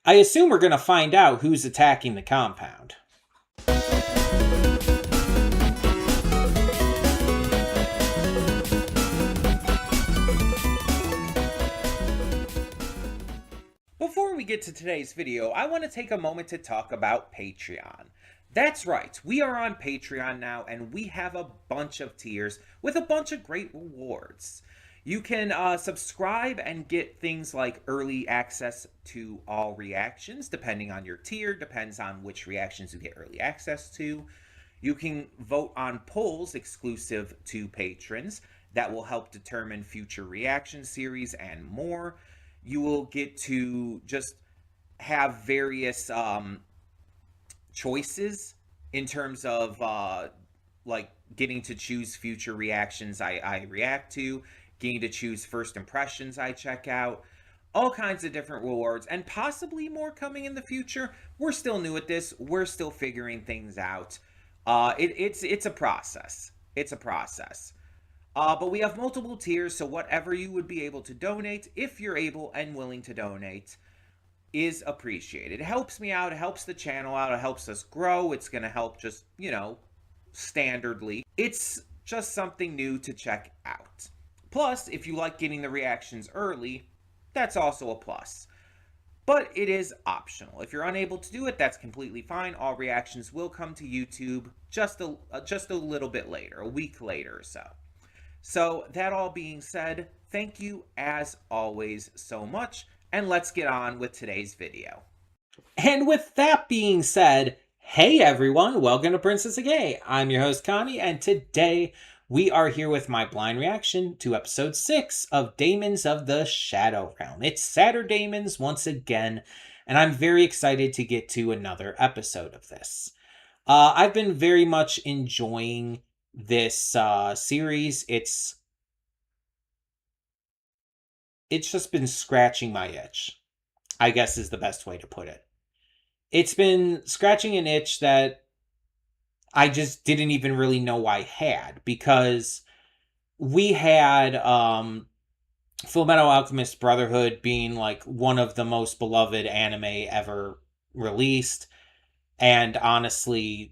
I assume we're going to find out who's attacking the compound. Before we get to today's video, I want to take a moment to talk about Patreon. That's right, we are on Patreon now, and we have a bunch of tiers with a bunch of great rewards. You can subscribe and get things like early access to all reactions, depending on your tier, depends on which reactions you get early access to. You can vote on polls exclusive to patrons that will help determine future reaction series and more. You will get to just have various choices in terms of like getting to choose future reactions I react to, getting to choose first impressions I check out, all kinds of different rewards, and possibly more coming in the future. We're still new at this. We're still figuring things out. It's a process. It's a process. But we have multiple tiers, so whatever you would be able to donate, if you're able and willing to donate, is appreciated. It helps me out, it helps the channel out, it helps us grow. It's going to help just, standardly. It's just something new to check out. Plus, if you like getting the reactions early, that's also a plus. But it is optional. If you're unable to do it, that's completely fine. All reactions will come to YouTube just a little bit later, a week later or so. So that all being said, thank you as always so much, and let's get on with today's video. And with that being said, hey everyone, welcome to Princess of Gay. I'm your host Connie, and today we are here with my blind reaction to episode 6 of Daemons of the Shadow Realm. It's Saturdaemons once again, and I'm very excited to get to another episode of this. I've been very much enjoying this series. It's just been scratching my itch, I guess is the best way to put it. It's been scratching an itch that I just didn't even really know I had, because we had Fullmetal Alchemist Brotherhood being like one of the most beloved anime ever released, and honestly,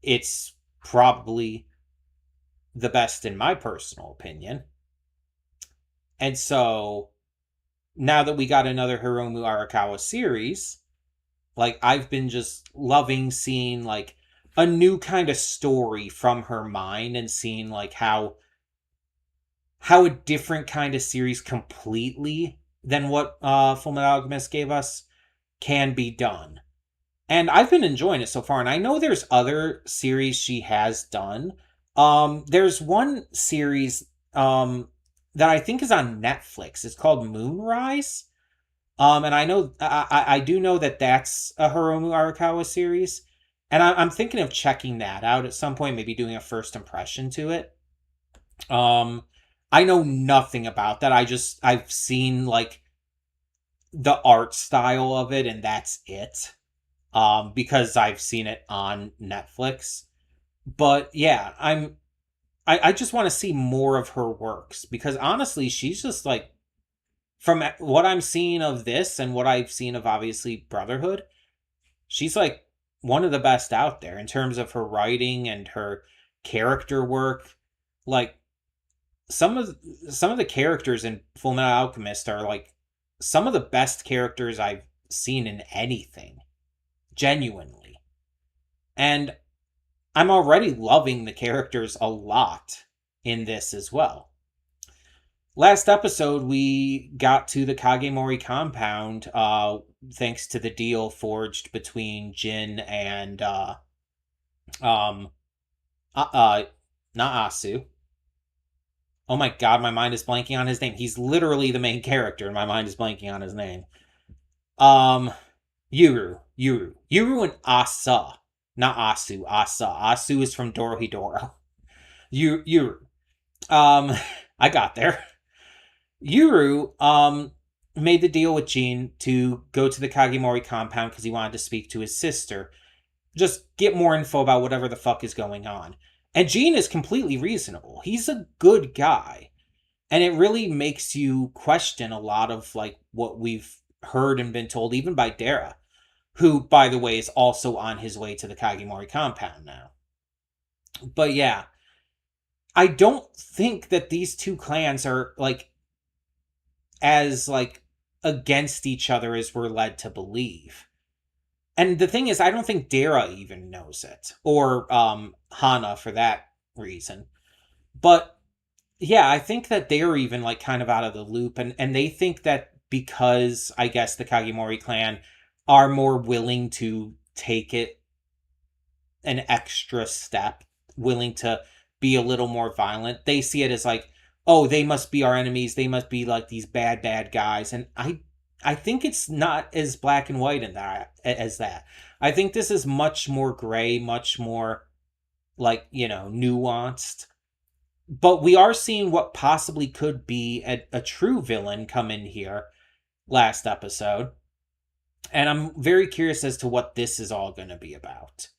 it's probably the best in my personal opinion. And so now that we got another Hiromu Arakawa series, like, I've been just loving seeing like a new kind of story from her mind, and seeing like how a different kind of series completely than what Fullmetal Alchemist gave us can be done. And I've been enjoying it so far, and I know there's other series she has done. There's one series that I think is on Netflix. It's called Moonrise. And I know I do know that that's a Hiromu Arakawa series, and I'm thinking of checking that out at some point, maybe doing a first impression to it. I know nothing about that. I've seen like the art style of it, and that's it. Because I've seen it on Netflix. But yeah, I just want to see more of her works, because honestly, she's just like, from what I'm seeing of this and what I've seen of obviously Brotherhood, she's like one of the best out there in terms of her writing and her character work. Like, some of the characters in Fullmetal Alchemist are like some of the best characters I've seen in anything, genuinely. And I'm already loving the characters a lot in this as well. Last episode, we got to the Kagemori compound, thanks to the deal forged between Jin and, not Asu. Oh my god, my mind is blanking on his name. He's literally the main character, and my mind is blanking on his name. Yuru and Asa. Not Asu, Asa. Asu is from Dorohedoro. Yuru. I got there. Yuru, made the deal with Jin to go to the Kagemori compound because he wanted to speak to his sister. Just get more info about whatever the fuck is going on. And Jin is completely reasonable. He's a good guy. And it really makes you question a lot of like what we've heard and been told, even by Dara, who, by the way, is also on his way to the Kagimori compound now. But yeah, I don't think that these two clans are, like, as, like, against each other as we're led to believe. And the thing is, I don't think Dara even knows it. Or, Hana, for that reason. But, yeah, I think that they're even, like, kind of out of the loop. And they think that because, I guess, the Kagimori clan are more willing to take it an extra step, willing to be a little more violent, they see it as like, oh, they must be our enemies, they must be like these bad guys. And I think it's not as black and white in that as that. I think this is much more gray, much more, like, nuanced. But we are seeing what possibly could be a true villain come in here last episode. And I'm very curious as to what this is all going to be about.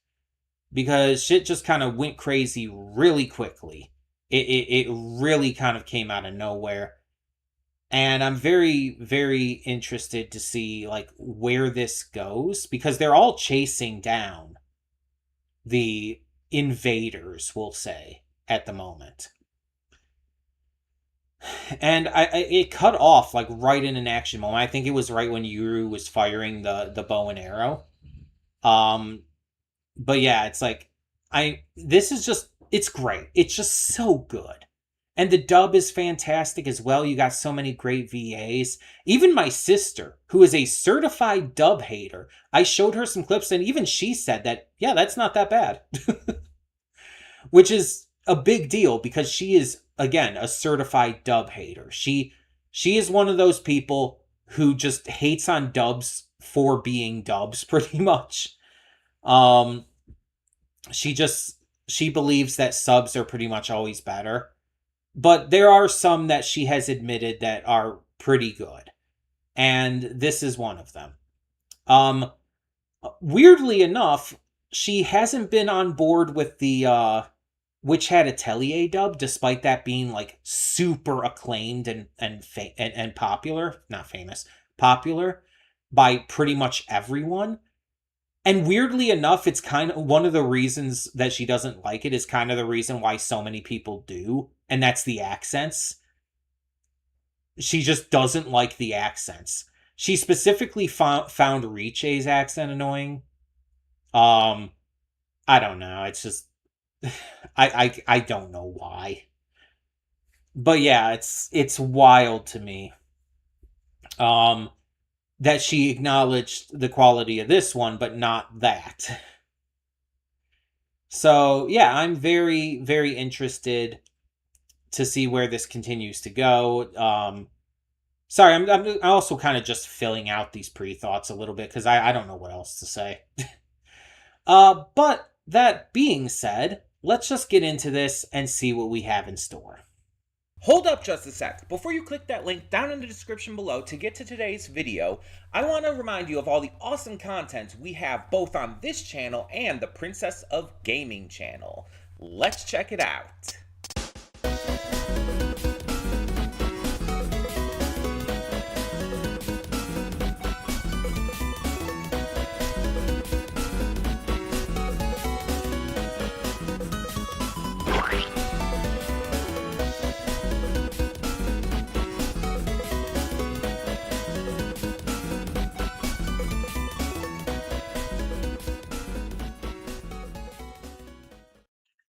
Because shit just kind of went crazy really quickly. It really kind of came out of nowhere. And I'm very, very interested to see, like, where this goes. Because they're all chasing down the invaders, we'll say, at the moment. And it cut off, like, right in an action moment. I think it was right when Yuru was firing the bow and arrow. But yeah, it's like, this is just, it's great. It's just so good. And the dub is fantastic as well. You got so many great VAs. Even my sister, who is a certified dub hater, I showed her some clips and even she said that, yeah, that's not that bad. Which is a big deal because she is, again, a certified dub hater. She is one of those people who just hates on dubs for being dubs, pretty much. She believes that subs are pretty much always better. But there are some that she has admitted that are pretty good. And this is one of them. Weirdly enough, she hasn't been on board with the Witch Hat Atelier dub, despite that being, like, super acclaimed and popular. Not famous. Popular by pretty much everyone. And weirdly enough, it's kind of one of the reasons that she doesn't like it is kind of the reason why so many people do. And that's the accents. She just doesn't like the accents. She specifically found Riche's accent annoying. I don't know. It's just, I don't know why. But yeah, it's wild to me. That she acknowledged the quality of this one, but not that. So, yeah, I'm very, very interested to see where this continues to go. Sorry, I'm also kind of just filling out these pre-thoughts a little bit, because I don't know what else to say. But that being said, let's just get into this and see what we have in store. Hold up just a sec. Before you click that link down in the description below to get to today's video, I want to remind you of all the awesome content we have both on this channel and the Princess of Gaming channel. Let's check it out.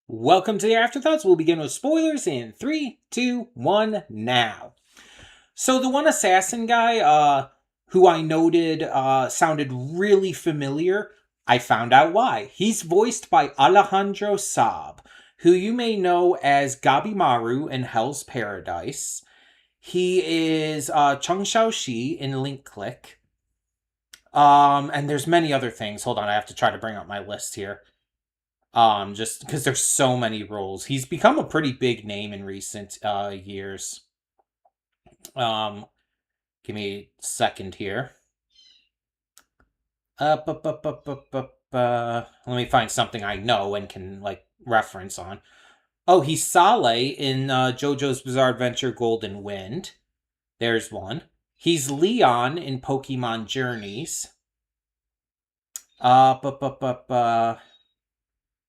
Welcome to the Afterthoughts. We'll begin with spoilers in 3, 2, 1, now. So the one assassin guy, who I noted sounded really familiar, I found out why. He's voiced by Alejandro Saab, who you may know as Gabimaru in Hell's Paradise. He is Chung Xiaoxi in Link Click. And there's many other things. Hold on, I have to try to bring up my list here. Just because there's so many roles. He's become a pretty big name in recent years. Give me a second here. Let me find something I know and can, like, reference on. Oh, he's Saleh in JoJo's Bizarre Adventure Golden Wind. There's one. He's Leon in Pokemon Journeys.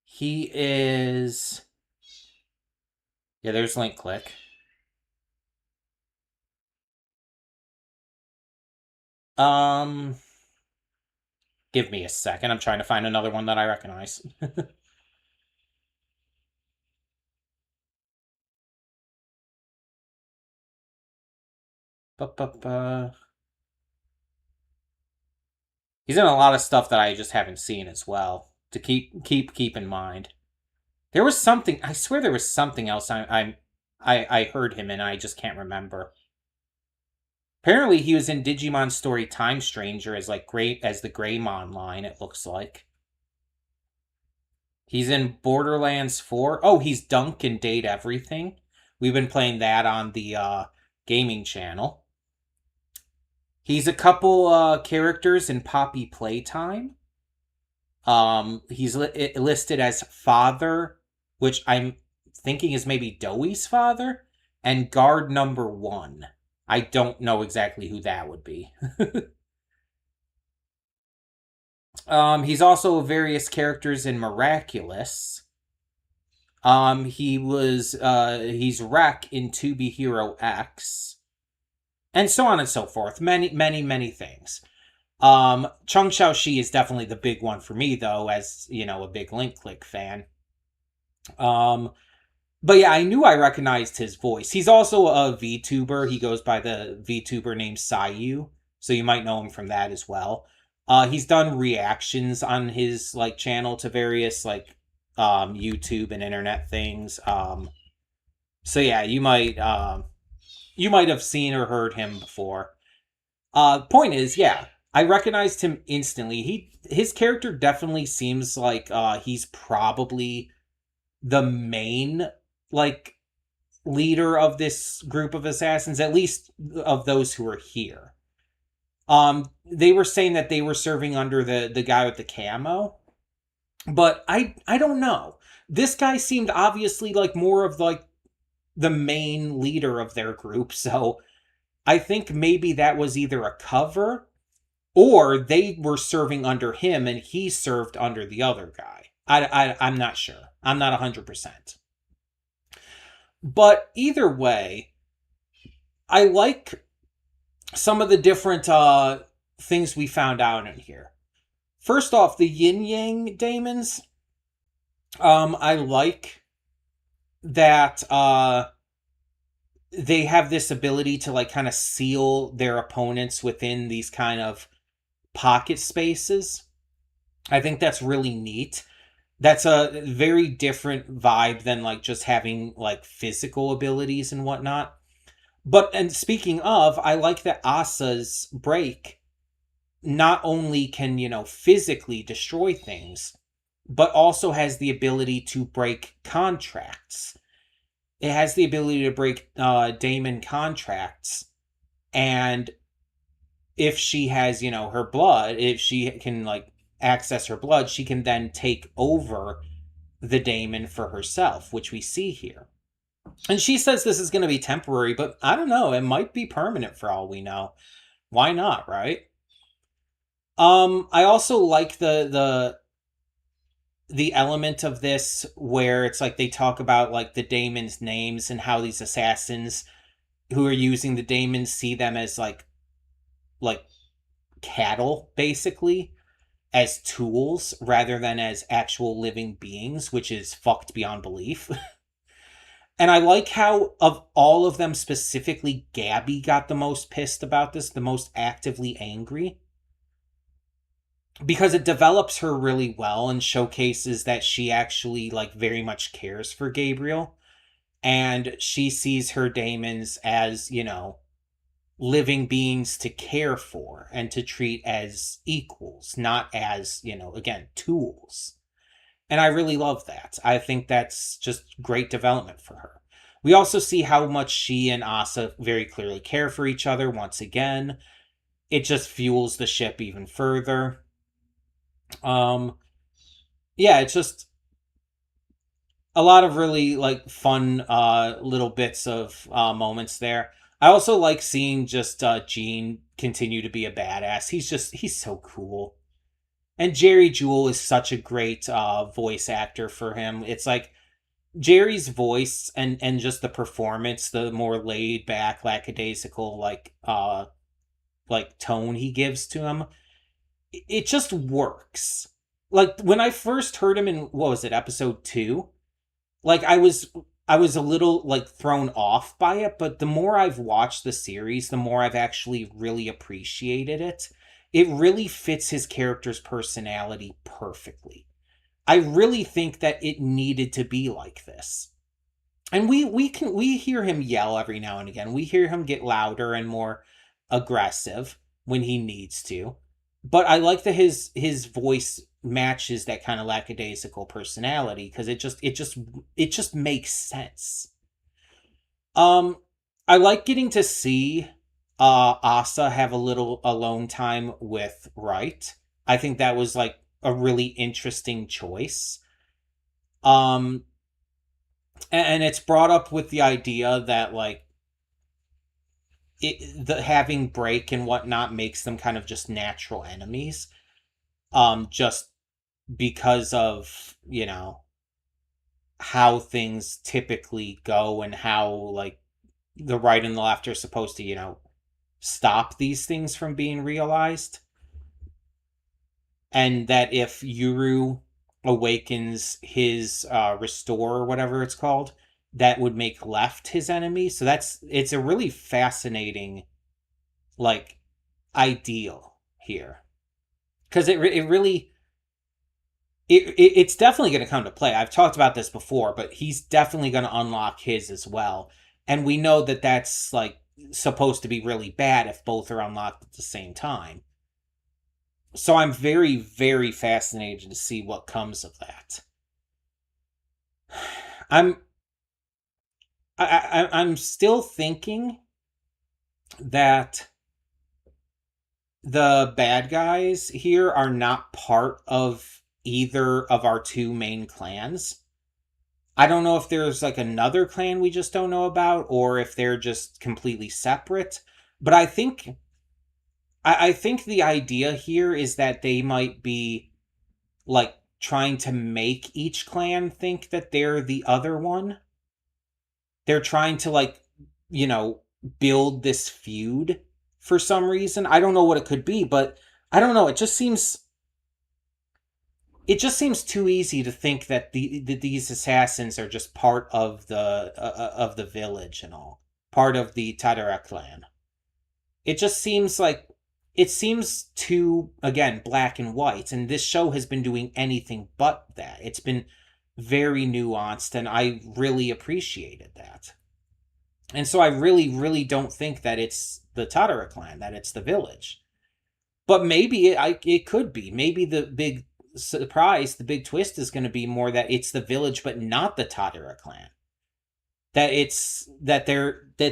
He is. Yeah, there's link click. Give me a second. I'm trying to find another one that I recognize. Ba, ba, ba. He's in a lot of stuff that I just haven't seen as well. To keep in mind. There was something. I swear there was something else. I heard him and I just can't remember. Apparently, he was in Digimon Story Time Stranger as like great as the Greymon line. It looks like he's in Borderlands 4. Oh, he's Dunk in Date Everything. We've been playing that on the gaming channel. He's a couple characters in Poppy Playtime. He's listed as father, which I'm thinking is maybe Doey's father, and guard number 1. I don't know exactly who that would be. He's also various characters in Miraculous. He's Rek in To Be Hero X, and so on and so forth. Many, many, many things. Chung Xiaoxi is definitely the big one for me, though, as you know, a big Link Click fan. But yeah, I knew I recognized his voice. He's also a VTuber. He goes by the VTuber name Sayu, so you might know him from that as well. He's done reactions on his like channel to various like YouTube and internet things. So yeah, you might have seen or heard him before. Point is, yeah, I recognized him instantly. His character definitely seems like he's probably the main like leader of this group of assassins, at least of those who are here. They were saying that they were serving under the guy with the camo, but I don't know. This guy seemed obviously like more of like the main leader of their group, so I think maybe that was either a cover or they were serving under him and he served under the other guy. I'm not sure. I'm not 100%. But either way, I like some of the different things we found out in here. First off, the yin yang daemons. I like that they have this ability to like kind of seal their opponents within these kind of pocket spaces. I think that's really neat. That's a very different vibe than like just having like physical abilities and whatnot. But and speaking of, I like that Asa's break not only can, physically destroy things, but also has the ability to break contracts. It has the ability to break Daemon contracts. And if she has, her blood, if she can, like, access her blood, she can then take over the Daemon for herself, which we see here. And she says this is going to be temporary, but I don't know. It might be permanent for all we know. Why not, right? I also like the element of this where it's like they talk about like the Daemons' names and how these assassins who are using the Daemons see them as like cattle, basically, as tools rather than as actual living beings, which is fucked beyond belief. And I like how, of all of them specifically, Gabby got the most pissed about this, the most actively angry. Because it develops her really well and showcases that she actually, like, very much cares for Gabriel. And she sees her Daemons as, living beings to care for and to treat as equals, not as, again, tools. And I really love that. I think that's just great development for her. We also see how much she and Asa very clearly care for each other once again. It just fuels the ship even further. Yeah, it's just a lot of really like fun little bits of moments there. I also like seeing just Gene continue to be a badass. He's so cool. And Jerry Jewell is such a great voice actor for him. It's like Jerry's voice and just the performance, the more laid back, lackadaisical like tone he gives to him, it just works. Like when I first heard him in what was it, episode 2, like I was a little like thrown off by it, but the more I've watched the series, the more I've actually really appreciated it. It really fits his character's personality perfectly. I really think that it needed to be like this. And we hear him yell every now and again. We hear him get louder and more aggressive when he needs to. But I like that his voice matches that kind of lackadaisical personality because it just makes sense. Um I like getting to see Asa have a little alone time with Wright. I think that was like a really interesting choice. Um and it's brought up with the idea that like the having break and whatnot makes them kind of just natural enemies, just because of how things typically go and how like the right and the left are supposed to stop these things from being realized, and that if Yuru awakens his restore or whatever it's called, that would make left his enemy. So it's a really fascinating like ideal here, because it really it's definitely going to come to play. I've talked about this before, but he's definitely going to unlock his as well, and we know that that's like supposed to be really bad if both are unlocked at the same time. So I'm very, very fascinated to see what comes of that. I'm I'm still thinking that the bad guys here are not part of either of our two main clans. I don't know if there's like another clan we just don't know about, or if they're just completely separate. But I think the idea here is that they might be like trying to make each clan think that they're the other one. They're trying to like, you know, build this feud for some reason. I don't know what it could be, but I don't know. It just seems too easy to think that that these assassins are just part of the village and all, part of the Tadara clan. It just seems like it seems too, again, black and white, and this show has been doing anything but that. It's been very nuanced, and I really appreciated that. And so I really, really don't think that it's the Tadara clan, that it's the village. But maybe it could be. Maybe the big surprise, the big twist is going to be more that it's the village, but not the Tadara clan. That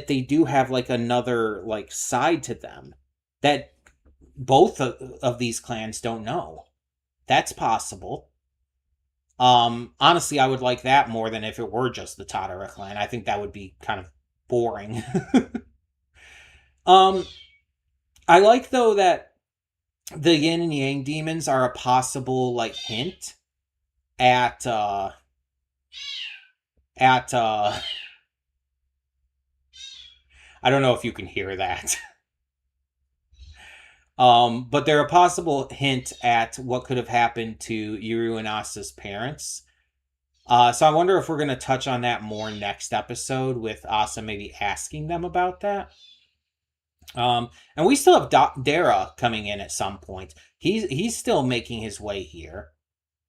they do have like another like side to them that both of these clans don't know. That's possible. Honestly, I would like that more than if it were just the Tadara clan. I think that would be kind of boring. um, I like though that the yin and yang demons are a possible like hint at at I don't know if you can hear that. But they're a possible hint at what could have happened to Yuru and Asa's parents. So I wonder if we're going to touch on that more next episode with Asa maybe asking them about that. And we still have Dara coming in at some point. He's still making his way here.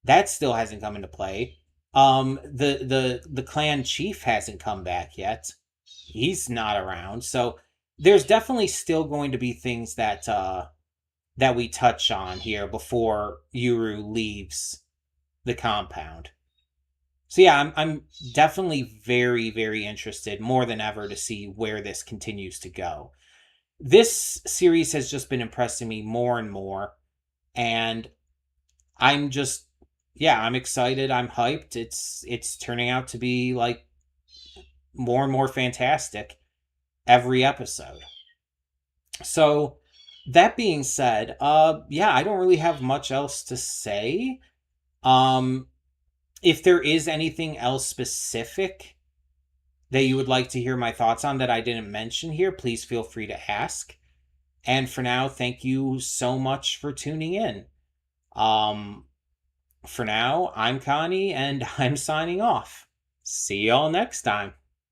That still hasn't come into play. The clan chief hasn't come back yet. He's not around. So there's definitely still going to be things that we touch on here before Yuru leaves the compound. So yeah, I'm definitely very, very interested more than ever to see where this continues to go. This series has just been impressing me more and more, and I'm just yeah, I'm excited, I'm hyped. It's turning out to be like more and more fantastic. every episode. So that being said, yeah, I don't really have much else to say. If there is anything else specific that you would like to hear my thoughts on that I didn't mention here, please feel free to ask. And for now, thank you so much for tuning in. For now, I'm Connie, and I'm signing off. See y'all next time.